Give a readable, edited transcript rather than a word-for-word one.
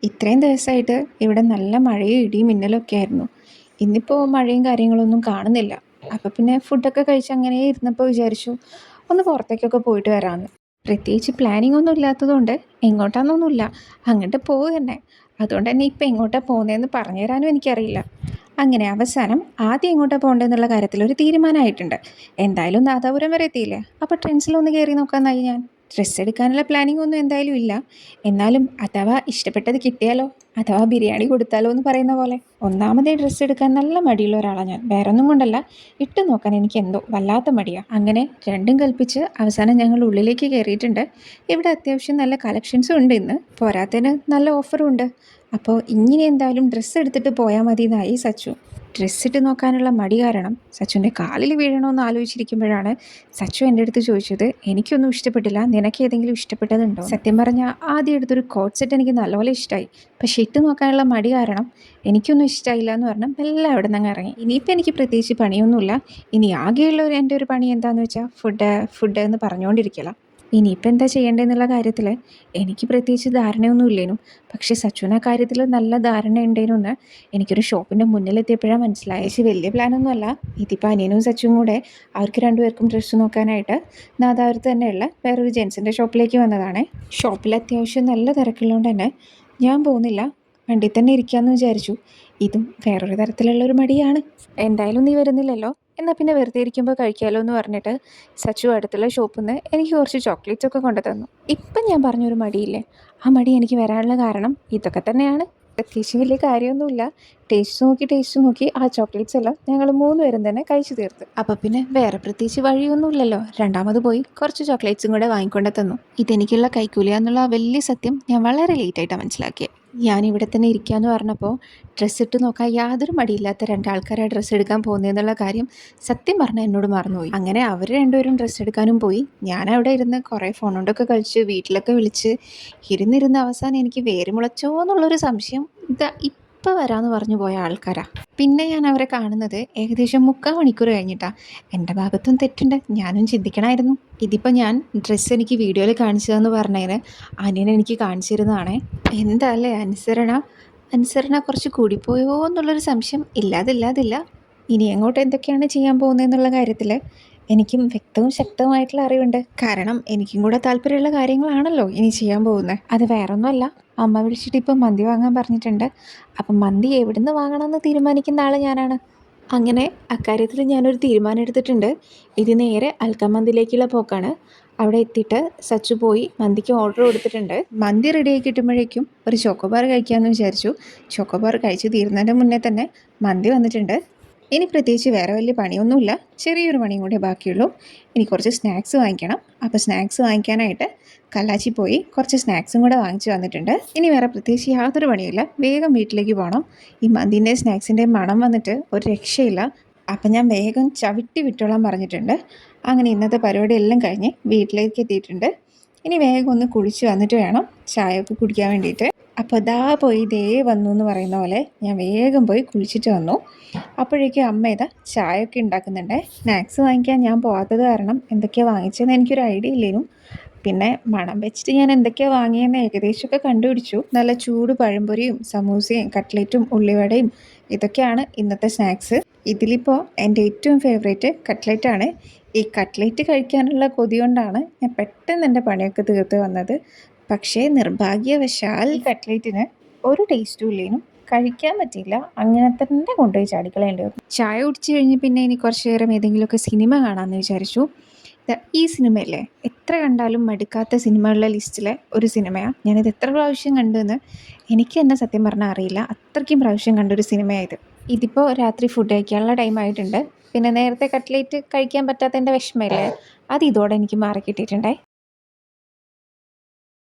ഇത്രയും ദിവസമായിട്ട് ഇവിടെ നല്ല മഴയും ഇടിയും മിന്നലൊക്കെ ആയിരുന്നു. ഇന്നിപ്പോൾ മഴയും കാര്യങ്ങളൊന്നും കാണുന്നില്ല. അപ്പം പിന്നെ ഫുഡൊക്കെ കഴിച്ച് അങ്ങനെ ഇരുന്നപ്പോൾ വിചാരിച്ചു ഒന്ന് പുറത്തേക്കൊക്കെ പോയിട്ട് വരാമെന്ന്. പ്രത്യേകിച്ച് പ്ലാനിങ് ഒന്നും ഇല്ലാത്തതുകൊണ്ട് എങ്ങോട്ടാണെന്നൊന്നുമില്ല, അങ്ങോട്ട് പോകുക തന്നെ. അതുകൊണ്ട് തന്നെ ഇപ്പം എങ്ങോട്ടാണ് പോകുന്നതെന്ന് പറഞ്ഞു തരാനും എനിക്കറിയില്ല. അങ്ങനെ അവസാനം ആദ്യം എങ്ങോട്ടാണ് പോകേണ്ടതെന്നുള്ള കാര്യത്തിൽ ഒരു തീരുമാനമായിട്ടുണ്ട്. എന്തായാലും നാദാപുരം വരെ എത്തിയില്ലേ, അപ്പോൾ ട്രെൻഡ്സിലൊന്ന് കയറി നോക്കാമെന്നായി ഞാൻ. ഡ്രസ്സ് എടുക്കാനുള്ള പ്ലാനിങ് ഒന്നും എന്തായാലും ഇല്ല. എന്നാലും അഥവാ ഇഷ്ടപ്പെട്ടത് കിട്ടിയാലോ, അഥവാ ബിരിയാണി കൊടുത്താലോ എന്ന് പറയുന്ന പോലെ. ഒന്നാമതേ ഡ്രസ്സ് എടുക്കാൻ നല്ല മടിയുള്ള ഒരാളാണ് ഞാൻ. വേറെ ഒന്നും കൊണ്ടല്ല, ഇട്ട് നോക്കാൻ എനിക്ക് എന്തോ വല്ലാത്ത മടിയാണ്. അങ്ങനെ രണ്ടും കൽപ്പിച്ച് അവസാനം ഞങ്ങൾ ഉള്ളിലേക്ക് കയറിയിട്ടുണ്ട്. ഇവിടെ അത്യാവശ്യം നല്ല കളക്ഷൻസും ഉണ്ട് ഇന്ന്. പോരാത്തതിന് നല്ല ഓഫറും ഉണ്ട്. അപ്പോൾ ഇങ്ങനെ എന്തായാലും ഡ്രസ്സ് എടുത്തിട്ട് പോയാൽ മതി എന്നായി സച്ചു. ഡ്രസ്സിട്ട് നോക്കാനുള്ള മടി കാരണം സച്ചുവിൻ്റെ കാലിൽ വീഴണമെന്ന് ആലോചിച്ചിരിക്കുമ്പോഴാണ് സച്ചു എൻ്റെ അടുത്ത് ചോദിച്ചത്, എനിക്കൊന്നും ഇഷ്ടപ്പെട്ടില്ല, നിനക്ക് ഏതെങ്കിലും ഇഷ്ടപ്പെട്ടതുണ്ടോ? സത്യം പറഞ്ഞാൽ ആദ്യം എടുത്തൊരു കോട്ട് സെറ്റ് എനിക്ക് നല്ലപോലെ ഇഷ്ടമായി. പക്ഷേ ഇട്ട് നോക്കാനുള്ള മടി കാരണം എനിക്കൊന്നും ഇഷ്ടമായില്ല എന്ന് പറഞ്ഞാൽ മെല്ലെ അവിടെ നിന്ന് ഇറങ്ങി. ഇനിയിപ്പോൾ എനിക്ക് പ്രത്യേകിച്ച് പണിയൊന്നുമില്ല. ഇനി ആകെയുള്ള എൻ്റെ ഒരു പണി എന്താണെന്ന് വെച്ചാൽ ഫുഡ് എന്ന് പറഞ്ഞുകൊണ്ടിരിക്കില്ല. ഇനിയിപ്പോൾ എന്താ ചെയ്യേണ്ടതെന്നുള്ള കാര്യത്തിൽ എനിക്ക് പ്രത്യേകിച്ച് ധാരണയൊന്നും പക്ഷേ സച്ചുവിന് ആ കാര്യത്തിൽ നല്ല ധാരണ ഉണ്ടേനൊന്ന് എനിക്കൊരു ഷോപ്പിൻ്റെ മുന്നിലെത്തിയപ്പോഴാണ് മനസ്സിലായത്. പക്ഷേ വലിയ പ്ലാനൊന്നുമല്ല. ഇതിപ്പോൾ അനിയനും സച്ചുവും കൂടെ അവർക്ക് രണ്ടുപേർക്കും ഡ്രസ്സ് നോക്കാനായിട്ട് നാദാപുരത്ത് തന്നെയുള്ള വേറൊരു ജെൻസിൻ്റെ ഷോപ്പിലേക്ക് വന്നതാണ്. ഷോപ്പിൽ അത്യാവശ്യം നല്ല തിരക്കുള്ളതുകൊണ്ട് തന്നെ ഞാൻ പോകുന്നില്ല, വണ്ടിയിൽ തന്നെ ഇരിക്കാമെന്ന് വിചാരിച്ചു. ഇതും വേറൊരു തരത്തിലുള്ളൊരു മടിയാണ്. എന്തായാലും നീ വരുന്നില്ലല്ലോ, എന്നാൽ പിന്നെ വെറുതെ ഇരിക്കുമ്പോൾ കഴിക്കാമല്ലോ എന്ന് പറഞ്ഞിട്ട് സച്ചു അടുത്തുള്ള ഷോപ്പിൽ നിന്ന് എനിക്ക് കുറച്ച് ചോക്ലേറ്റ്സ് ഒക്കെ കൊണ്ടു തന്നു. ഇപ്പം ഞാൻ പറഞ്ഞൊരു മടിയില്ലേ, ആ മടി എനിക്ക് വരാനുള്ള കാരണം ഇതൊക്കെ തന്നെയാണ്. പ്രത്യേകിച്ച് വലിയ കാര്യമൊന്നുമില്ല. ടേസ്റ്റ് നോക്കി ആ ചോക്ലേറ്റ്സ് എല്ലാം ഞങ്ങൾ 3 പേരും തന്നെ കഴിച്ചു തീർത്തു. അപ്പം പിന്നെ വേറെ പ്രത്യേകിച്ച് വഴിയൊന്നുമില്ലല്ലോ, രണ്ടാമത് പോയി കുറച്ച് ചോക്ലേറ്റ്സും കൂടെ വാങ്ങിക്കൊണ്ട് തന്നു. ഇതെനിക്കുള്ള കൈക്കൂലിയാന്നുള്ള വലിയ സത്യം ഞാൻ വളരെ ലേറ്റായിട്ടാണ് മനസ്സിലാക്കിയത്. ഞാനിവിടെ തന്നെ ഇരിക്കാമെന്ന് പറഞ്ഞപ്പോൾ ഡ്രസ്സ് ഇട്ട് നോക്കാൻ യാതൊരു മടിയില്ലാത്ത രണ്ടാൾക്കാരെ ഡ്രസ്സ് എടുക്കാൻ പോകുന്നതെന്നുള്ള കാര്യം സത്യം പറഞ്ഞാൽ എന്നോട് മറന്നുപോയി. അങ്ങനെ അവർ രണ്ടുപേരും ഡ്രസ്സ് എടുക്കാനും പോയി. ഞാൻ അവിടെ ഇരുന്ന് കുറേ ഫോൺ കൊണ്ടൊക്കെ കളിച്ച് വീട്ടിലൊക്കെ വിളിച്ച് ഇരുന്നിരുന്ന് അവസാനം എനിക്ക് വേര് മുളച്ചോ എന്നുള്ളൊരു സംശയം. ഇതാ ഇപ്പോൾ വരാമെന്ന് പറഞ്ഞു പോയ ആൾക്കാരാണ്. പിന്നെ ഞാൻ അവരെ കാണുന്നത് ഏകദേശം 3/4 മണിക്കൂർ കഴിഞ്ഞിട്ടാണ്. എൻ്റെ ഭാഗത്തും തെറ്റുണ്ട്, ഞാനും ചിന്തിക്കണമായിരുന്നു. ഇതിപ്പോൾ ഞാൻ ഡ്രസ്സ് എനിക്ക് വീഡിയോയിൽ കാണിച്ചതെന്ന് പറഞ്ഞതിന് അനിയൻ എനിക്ക് കാണിച്ചു തരുന്നതാണേ. എന്താ അല്ലേ അനുസരണ കുറച്ച് കൂടിപ്പോയോ എന്നുള്ളൊരു സംശയം ഇല്ലാതില്ല. ഇനി എങ്ങോട്ട് എന്തൊക്കെയാണ് ചെയ്യാൻ പോകുന്നതെന്നുള്ള കാര്യത്തിൽ എനിക്കും വ്യക്തവും ശക്തവുമായിട്ടുള്ള അറിവുണ്ട്. കാരണം എനിക്കും കൂടെ താല്പര്യമുള്ള കാര്യങ്ങളാണല്ലോ ഇനി ചെയ്യാൻ പോകുന്നത്. അത് വേറൊന്നുമല്ല, അമ്മ വിളിച്ചിട്ട് ഇപ്പം മന്തി വാങ്ങാൻ പറഞ്ഞിട്ടുണ്ട്. അപ്പം മന്തി എവിടുന്ന് വാങ്ങണമെന്ന് തീരുമാനിക്കുന്ന ആൾ ഞാനാണ്. അങ്ങനെ അക്കാര്യത്തിൽ ഞാനൊരു തീരുമാനം എടുത്തിട്ടുണ്ട്. ഇത് നേരെ അൽക്കമന്തിലേക്കുള്ള പോക്കാണ്. അവിടെ എത്തിയിട്ട് സച്ചു പോയി മന്തിക്ക് ഓർഡർ കൊടുത്തിട്ടുണ്ട്. മന്തി റെഡിയായി കിട്ടുമ്പോഴേക്കും ഒരു ചോക്കോബാർ കഴിക്കാമെന്ന് വിചാരിച്ചു. ചോക്കോബാർ കഴിച്ച് തീരുന്നതിൻ്റെ മുന്നേ തന്നെ മന്തി വന്നിട്ടുണ്ട്. ഇനി പ്രത്യേകിച്ച് വേറെ വലിയ പണിയൊന്നുമില്ല, ചെറിയൊരു പണിയും കൂടെ ബാക്കിയുള്ളൂ. ഇനി കുറച്ച് സ്നാക്സ് വാങ്ങിക്കണം. അപ്പോൾ സ്നാക്സ് വാങ്ങിക്കാനായിട്ട് കല്ലാച്ചി പോയി കുറച്ച് സ്നാക്സും കൂടെ വാങ്ങിച്ച് വന്നിട്ടുണ്ട്. ഇനി വേറെ പ്രത്യേകിച്ച് യാതൊരു പണിയില്ല, വേഗം വീട്ടിലേക്ക് പോകണം. ഈ മന്തിൻ്റെ സ്നാക്സിൻ്റെ മണം വന്നിട്ട് ഒരു രക്ഷയില്ല. അപ്പം ഞാൻ വേഗം ചവിട്ടി വിട്ടോളാൻ പറഞ്ഞിട്ടുണ്ട്. അങ്ങനെ ഇന്നത്തെ പരിപാടി എല്ലാം കഴിഞ്ഞ് വീട്ടിലേക്ക് എത്തിയിട്ടുണ്ട്. ഇനി വേഗം ഒന്ന് കുളിച്ച് വന്നിട്ട് വേണം ചായ ഒക്കെ കുടിക്കാൻ വേണ്ടിയിട്ട്. അപ്പോൾ പോയി വന്നു എന്ന് പറയുന്ന പോലെ ഞാൻ വേഗം പോയി കുളിച്ചിട്ട് വന്നു. അപ്പോഴേക്കും അമ്മ ചായ ഒക്കെ ഉണ്ടാക്കുന്നുണ്ട്. സ്നാക്സ് വാങ്ങിക്കാൻ ഞാൻ പോകാത്തത് കാരണം എന്തൊക്കെയാണ് വാങ്ങിച്ചതെന്ന് എനിക്കൊരു ഐഡിയ ഇല്ലേനും. പിന്നെ മണം വെച്ചിട്ട് ഞാൻ എന്തൊക്കെയാണ് വാങ്ങിയെന്ന് ഏകദേശമൊക്കെ കണ്ടുപിടിച്ചു. നല്ല ചൂട് പഴംപൊരിയും സമൂസയും കട്ട്ലറ്റും ഉള്ളിവടയും ഇതൊക്കെയാണ് ഇന്നത്തെ സ്നാക്സ്. ഇതിലിപ്പോൾ എൻ്റെ ഏറ്റവും ഫേവറേറ്റ് കട്ട്ലറ്റാണ്. ഈ കട്ട്ലറ്റ് കഴിക്കാനുള്ള കൊതി കൊണ്ടാണ് ഞാൻ പെട്ടെന്ന് എൻ്റെ പണിയൊക്കെ തീർത്ത് വന്നത്. പക്ഷേ നിർഭാഗ്യവശാൽ ഈ കട്ട്ലറ്റിന് ഒരു ടേസ്റ്റും ഇല്ലേനും, കഴിക്കാൻ പറ്റിയില്ല. അങ്ങനെ തന്നെ കൊണ്ടുപോയി ചാടിക്കളയേണ്ടി വന്നു. ചായ കുടിച്ച് കഴിഞ്ഞ് പിന്നെ ഇനി കുറച്ച് നേരം ഏതെങ്കിലുമൊക്കെ സിനിമ കാണാമെന്ന് വിചാരിച്ചു. ഈ സിനിമയല്ലേ എത്ര കണ്ടാലും മടുക്കാത്ത സിനിമകളുടെ ലിസ്റ്റിലെ ഒരു സിനിമയാണ്. ഞാനിത് എത്ര പ്രാവശ്യം കണ്ടുവെന്ന് എനിക്ക് തന്നെ സത്യം പറഞ്ഞാൽ അറിയില്ല. അത്രയ്ക്കും പ്രാവശ്യം കണ്ടൊരു സിനിമയായത്. ഇതിപ്പോൾ രാത്രി ഫുഡ് കഴിക്കാനുള്ള ടൈം ആയിട്ടുണ്ട്. പിന്നെ നേരത്തെ കട്ട്ലേറ്റ് കഴിക്കാൻ പറ്റാത്തതിൻ്റെ വിഷമമില്ലേ, അത് ഇതോടെ എനിക്ക് മാറി കിട്ടിയിട്ടുണ്ടേ.